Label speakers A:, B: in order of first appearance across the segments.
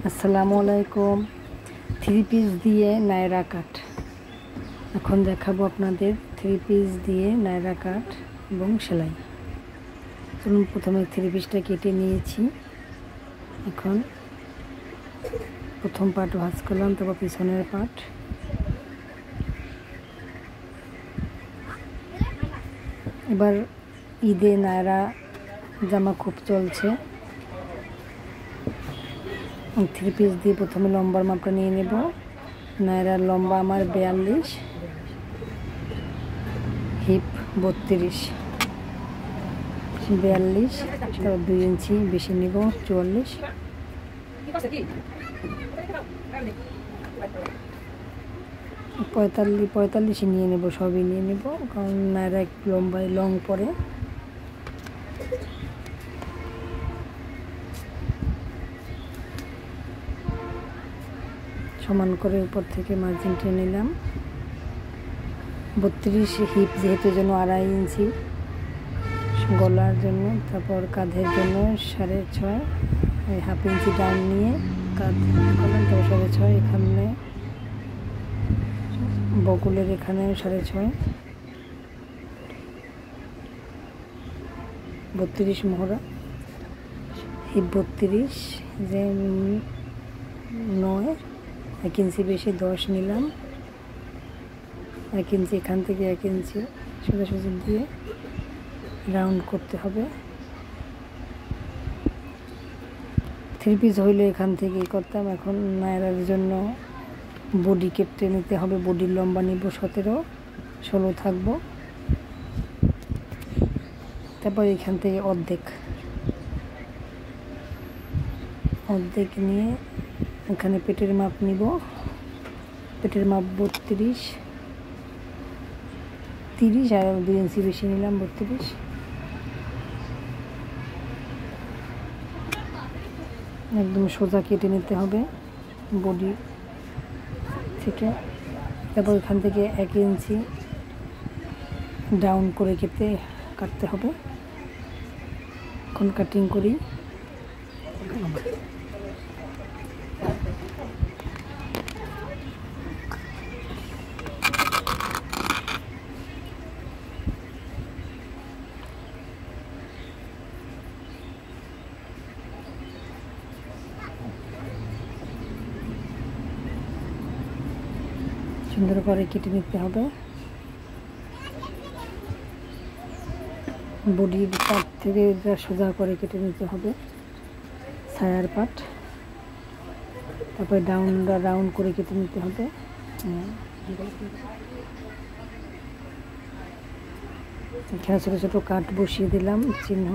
A: আসসালামু আলাইকুম। Three piece দিয়ে নায়রা কাট এখন দেখাবো আপনাদের। থ্রি পিস দিয়ে নায়রা কাট এবং সেলাই। চলুন, প্রথমে থ্রি পিসটা কেটে নিয়েছি। এখন প্রথম পার্ট ভাঁজ করলাম, তারপর পিছনের পার্ট। এবার ঈদে নায়রা জামা খুব চলছে। থ্রি পিস দিয়ে প্রথমে লম্বার মাপটা নিয়ে নেব। নায়রার লম্বা আমার 42, হিপ 32, 42, তারপর 2 ইঞ্চি বেশি নেব 44। পঁয়তাল্লিশে নিয়ে নেব, সবই নিয়ে নেব, কারণ নায়রা একটু লম্বায় লং পরে। সমান করে উপর থেকে মার্জিন টেনে নিলাম। 32 হিপ যেহেতু জন্য 2.5 ইঞ্চি গলার জন্য, তারপর কাঁধের জন্য 6.5, হাফ ইঞ্চি ডাউন নিয়ে কাঁধ করলাম, তারপর 6.5। এখানে বকুলের এখানে 6.5, 32 মোহরা, হিপ 32, যে 9, 1 ইঞ্চি বেশি 10 নিলাম। 1 ইঞ্চি এখান থেকে 1 ইঞ্চি সোজাসুজি দিয়ে রাউন্ড করতে হবে। থ্রি পিস হইলে এখান থেকেই করতাম। এখন নায়রার জন্য বডি কেটে নিতে হবে। বডির লম্বা নিব 17, 16 থাকবো। তারপর এখান থেকে অর্ধেক নিয়ে এখানে পেটের মাপ নিব। পেটের মাপ 32, 30 আর 2 ইঞ্চি বেশি নিলাম 32। একদম সোজা কেটে নিতে হবে বডি থেকে। তারপর এখান থেকে 1 ইঞ্চি ডাউন করে কাটতে হবে। এখন কাটিং করি। সুন্দর করে কেটে নিতে হবে। বডির পার্ট থেকে সোজা করে কেটে নিতে হবে, ছায়ার পার্ট। তারপরে রাউন্ড করে কেটে নিতে হবে। এখানে ছোটো ছোটো কাট বসিয়ে দিলাম চিহ্ন।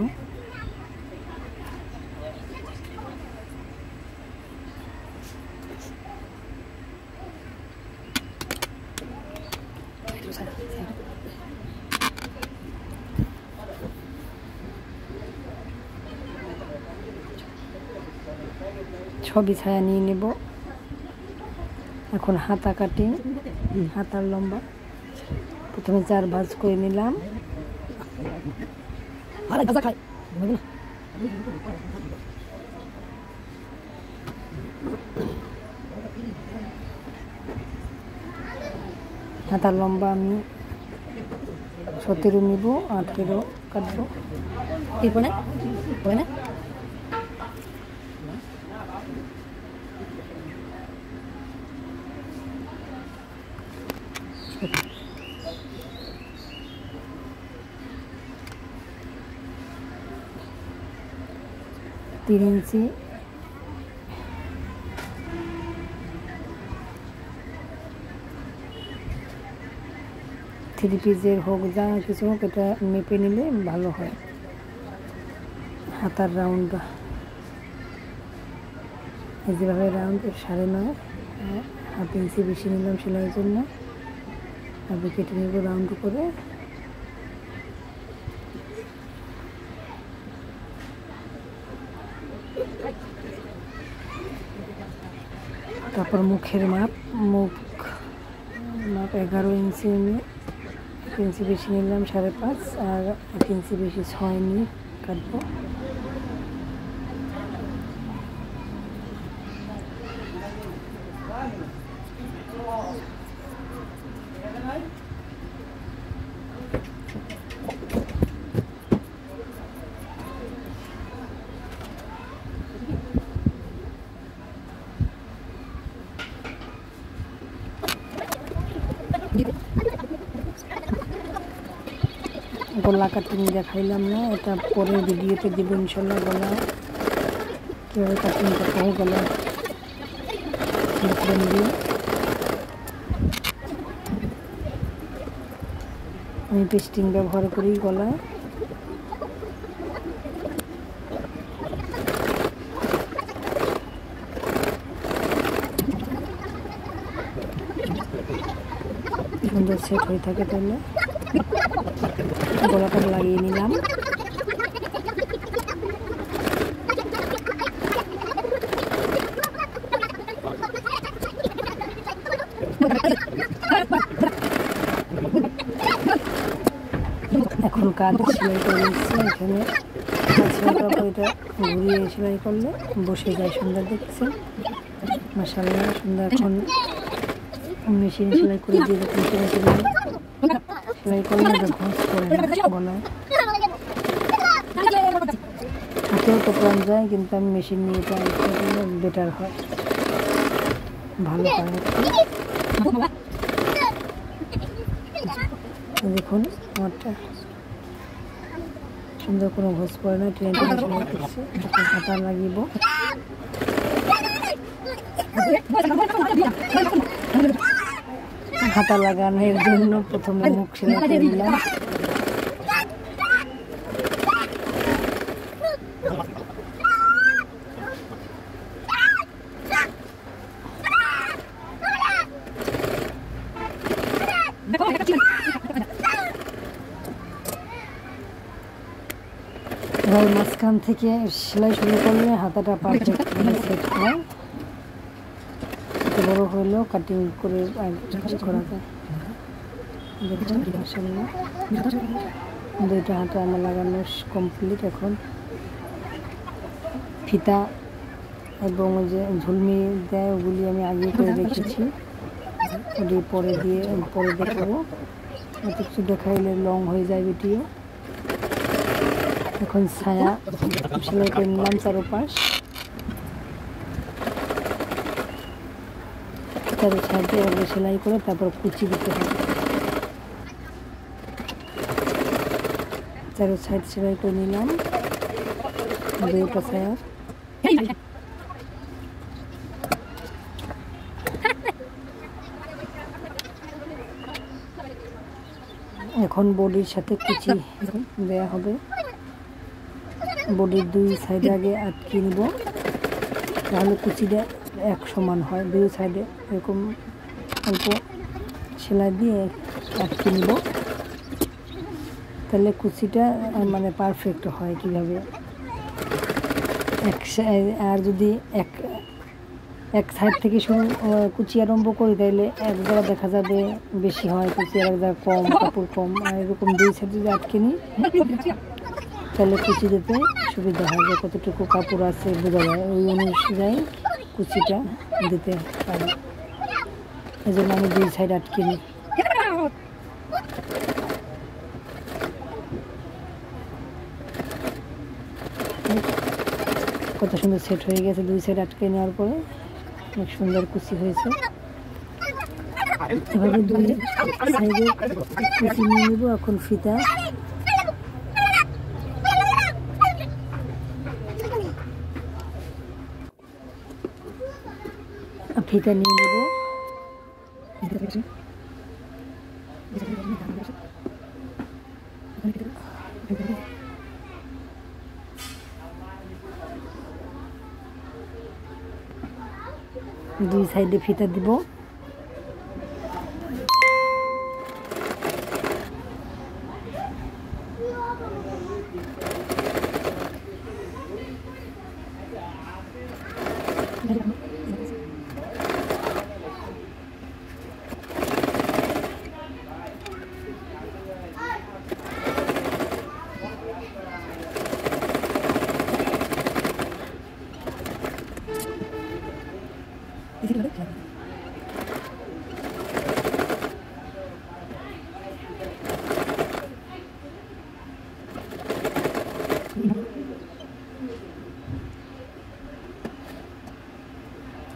A: ছবি ছায়া নিয়ে নেব। এখন হাতা কাটিং। হাতার লম্বা প্রথমে 4 ভাঁজ করে নিলাম। হাতার লম্বা আমি 17 নিব, 18 কাটবো। এরপরে 3 ইঞ্চি থ্রি পিসের হোক যা কিছু হোক, এটা মেপে নিলে ভালো হয়। হাতার রাউন্ড যেভাবে রাউন্ড 9.5, হাফ ইঞ্চি বেশি নিলাম সেলাইয়ের জন্য। তারপরে কেটে নেব রাউন্ড করে। তারপর মুখের মাপ 11 ইঞ্চি, 1 ইঞ্চি বেশি নিলাম 5.5, আর 1 ইঞ্চি বেশি 6 নিয়ে কাটবো। গলা কাটিং দেখাইলাম না, এটা পরের ভিডিওতে দেবো ইনশাল্লাহ। গলা কীভাবে কাটিং করতে হয়, গলা দিয়ে আমি পেস্টিং ব্যবহার করি গলায়। সুন্দর সেট হয়ে থাকে। তাহলে গলাটা লাগিয়ে নিলাম। এখন কাজ সেলাই করে নিচ্ছি। এখানে এটা ঘুরিয়ে সেলাই করলে বসে যায় সুন্দর, দেখছেন মাশাআল্লাহ সুন্দর। এখন মেশিন সেলাই করে দিয়ে দেখুন সেলাই করলে এটা ঘষ করে না গলায়। হাতেও কপড়ান যায়, কিন্তু আমি মেশিন নিয়ে এটা বেটার হয়, ভালো হয়। দেখুন আমারটা সুন্দর, কোনো ঘষ পড়ে না, ট্রেন সেলাই করছে। হাতা লাগিয়ে হাতা লাগানোর জন্য প্রথমে মুখ সেলাই করে নিলাম। এবার মাঝখান থেকে সেলাই শুরু করলে হাতাটা পারফেক্ট সেট হয়। বড় হলেও কাটিং করে করা যায়। দেখুন মাশাআল্লাহ দুইটা হাতা আমার লাগানো কমপ্লিট। এখন ফিতা এবং যে ঝুলমি দেয় ওগুলি আমি আগে করে রেখেছি, ওগুলি পরে দেখাবো। এত কিছু দেখাইলে লং হয়ে যায় ভিডিও। এখন ছায়া সেলাই করে নিলাম চারোপাশ। চারো সাইডে এভাবে সেলাই করে তারপর কুচি দিতে হবে। চারো সাইড সেলাই করে নিলাম দুইটা ছায়ার। এখন বডির সাথে কুচি দেয়া হবে। বডির দুই সাইডে আগে আটকে নিব, তাহলে কুচিটা এক সমান হয়। দুই সাইডে এরকম অল্প সেলাই দিয়ে আটকে নিব, তাহলে কুচিটা মানে পারফেক্ট হয়। কীভাবে আর যদি এক সাইড থেকে শুরু কুচি আরম্ভ করি, তাইলে এক জায়গা দেখা যাবে বেশি হয় কুচি, আর এক জায়গা কম, কাপড় কম। আর এরকম দুই সাইড যদি আটকে নিই তাহলে কুচি দিতে সুবিধা হয়, যে কতটুকু কাপড় আছে বোঝা যায়, ওই অনুযায়ী কুচিটা দিতে পারি। এই জন্য আমি দুই সাইড আটকে নিই। কত সুন্দর সেট হয়ে গেছে, দুই সাইড আটকে নেওয়ার পরে অনেক সুন্দর কুচি হয়েছে। এভাবে দুই সাইডে কুচি নিয়ে নেব। এখন ফিতা নিয়ে নেব। দুই সাইডে ফিতা দিব।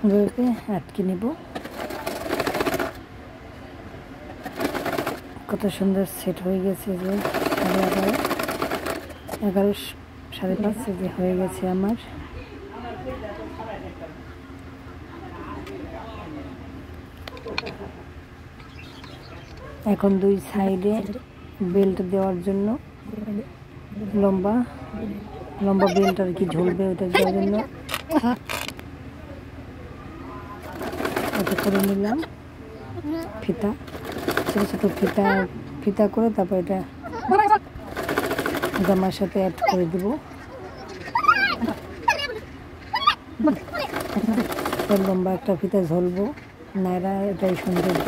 A: এভাবে আটকে নেব। কত সুন্দর সেট হয়ে গেছে যে 11 সাড়ে 5 যে হয়ে গেছে আমার। এখন দুই সাইডে বেল্ট দেওয়ার জন্য লম্বা লম্বা বেল্ট আর কি ঝুলবে, ওটা দেওয়ার জন্য এটা করে নিলাম। ফিতা, ছোটো ছোটো ফিতা করে তারপর এটা জামার সাথে অ্যাড করে দেব। লম্বা একটা ফিতা ঝুলবো, নায়রা এটাই সৌন্দর্য।